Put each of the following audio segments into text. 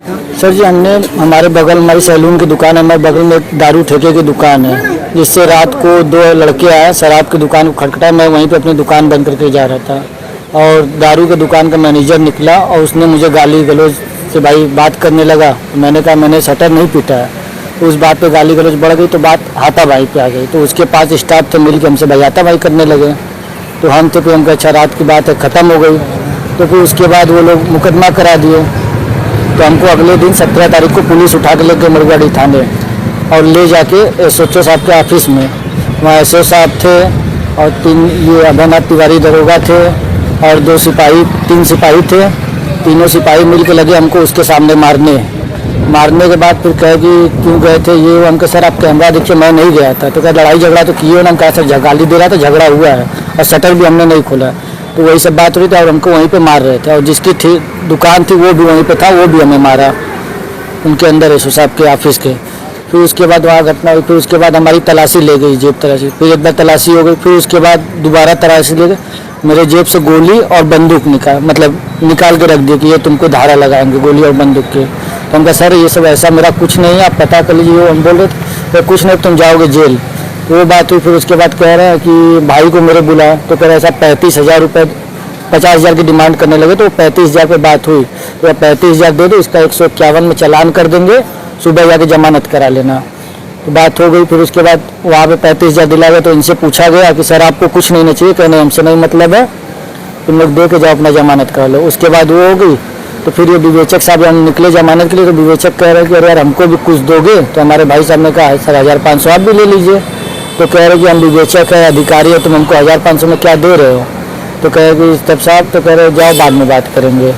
Sir जी, हमने हमारे बगल हमारी सैलून की दुकान है, हमारे बगल में एक दारू ठेके की दुकान है, जिससे रात को दो लड़के आए, शराब की दुकान को खटखटाया। मैं वहीं पे अपनी दुकान बंद करके जा रहा था और दारू की दुकान का मैनेजर निकला और उसने मुझे गाली गलौज से भाई बात करने लगा। मैंने कहा मैंने शटर नहीं पीटा है। उस बात पे गाली गलौज बढ़ गई तो बात हाथापाई पे आ गई। तो उसके पास स्टाफ थे मिल के हमसे भाई हाथापाई करने लगे। तो हम तो फिर हमको अच्छा रात की बात है, ख़त्म हो गई। तो फिर उसके बाद वो लोग मुकदमा करा दिए। तो हमको अगले दिन 17 तारीख को पुलिस उठा के लेके मुरगाड़ी थाने और ले जाके SHO साहब के ऑफिस में। वहाँ SHO साहब थे और 3 ये अभयनाथ तिवारी दरोगा थे और 3 सिपाही थे। तीनों सिपाही मिल के लगे हमको उसके सामने मारने के बाद फिर कहे कि क्यों गए थे ये वो। हमको सर आप कैमरा देखिए, मैं नहीं गया था। तो क्या लड़ाई झगड़ा तो किए ना। हम कहा सर गाली दे रहा था, झगड़ा हुआ है और शटर भी हमने नहीं खोला। तो वही सब बात हुई थी और हमको वहीं पे मार रहे थे और जिसकी थी दुकान थी वो भी वहीं पे था, वो भी हमें मारा उनके अंदर SHO साहब के ऑफिस के। फिर उसके बाद वहाँ घटना हुई। फिर उसके बाद हमारी तलाशी ले गई, जेब तलाशी। फिर एक बार तलाशी हो गई, फिर उसके बाद दोबारा तलाशी ले गए। मेरे जेब से गोली और बंदूक निकाल के रख दिए कि ये तुमको धारा लगाएंगे गोली और बंदूक के। तो हम कहा सर ये सब ऐसा मेरा कुछ नहीं है, आप पता कर लीजिए। हम बोल रहे थे कुछ नहीं, तुम जाओगे जेल। तो वो बात हुई। फिर उसके बाद कह रहे हैं कि भाई को मेरे बुलाया। तो कह रहे ऐसा 35,000 रुपये 50,000 की डिमांड करने लगे। तो 35,000 पे बात हुई। तो 35,000 दे दो, इसका 151 में चालान कर देंगे, सुबह जाके जमानत करा लेना। तो बात हो गई। फिर उसके बाद वहाँ पे 35,000 दिला गया। तो इनसे पूछा गया कि सर आपको कुछ नहीं चाहिए? कहने हमसे नहीं मतलब है, तुम लोग दे के जाओ अपना जमानत करा लो। उसके बाद वो हो गई। तो फिर ये विवेचक साहब हम निकले जमानत के लिए। तो विवेचक कह रहे हैं कि अरे यार हमको भी कुछ दोगे? तो हमारे भाई साहब ने कहा सर 1,500 आप भी ले लीजिए। तो कह रहे कि हम विवेचक है, अधिकारी है, तुम हमको 1,500 में क्या दे रहे हो? तो कह रहे कि तब साहब तो कह रहे जाओ बाद में बात करेंगे।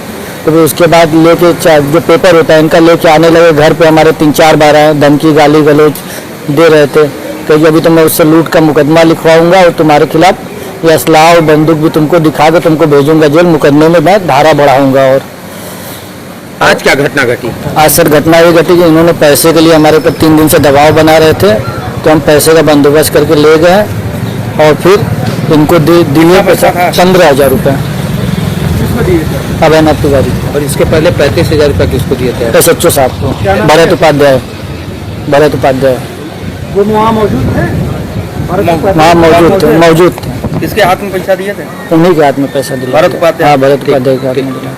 तो फिर उसके बाद लेके जो पेपर होता है इनका लेके आने लगे घर पे। हमारे 3-4 बार आए, धमकी गाली गलौज दे रहे थे। कहीं अभी तो मैं उससे लूट का मुकदमा लिखवाऊंगा और तुम्हारे खिलाफ ये असलाह और बंदूक भी तुमको दिखा के तुमको भेजूंगा जेल, मुकदमे में मैं धारा बढ़ाऊंगा। और आज क्या घटना घटी? आज सर घटना ये घटी कि इन्होंने पैसे के लिए हमारे ऊपर 3 दिन से दबाव बना रहे थे। तो हम पैसे का बंदोबस्त करके ले गए और फिर इनको दिए 15,000 रुपये अभयनाथ तिवारी। और इसके पहले 35,000 रुपये किसको दिए थे? SHO साहब को, भरत उपाध्याय। वो वहाँ मौजूद थे? वहाँ मौजूद थे। किसके हाथ में पैसा दिए थे? उन्हीं के हाथ में पैसा दिया। भरत उपाध्याय? हाँ, भरत उपाध्याय के हाथ में दिया।